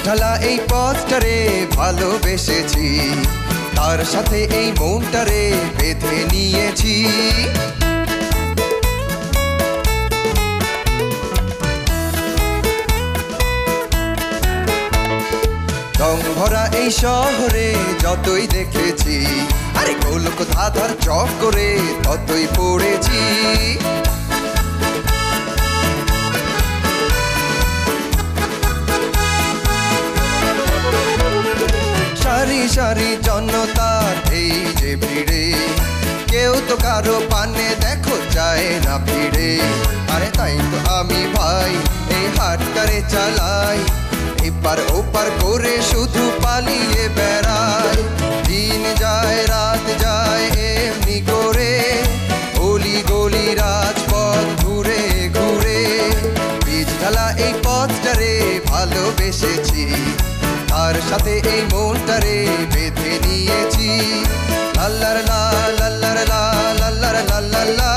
ঢালা এই পথটারে ভালোবেসেছি, তার সাথে এই মনটারে বেঁধে নিয়েছি। রং ভরা এই শহরে যতই দেখেছি, আরে গোলক ধাঁধার চক্করে ততই পড়েছি। সারি সারি জনতার এই যে ভিড়ে, কেউ তো কারো পানে দেখো যায় না ভিড়ে। আরে তাই তো আমি ভাই এই হাটটারে চালাই, এপার ওপার করে শুধু পালিয়ে বেড়াই। দিন যায় রাত যায় এমনি করে, গলি গলি রাজপথ ঘুরে ঘুরে। বীজ ঢালা এই পথটারে ভালোবেসেছি, তার সাথে এই মনটারে বেঁধে নিয়েছি। লাল্লার লা লাল্লার লা লাল্লার লাল্লাল্লা,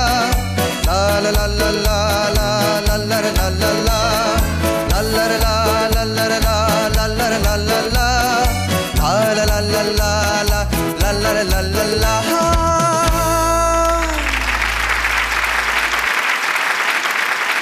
লা লাল্লার লা লাল্লার লাল্লাল্লা, লাল্লার লা লাল্লার লা লাল্লার লাল্লাল্লা, লা লাল্লাল্লা।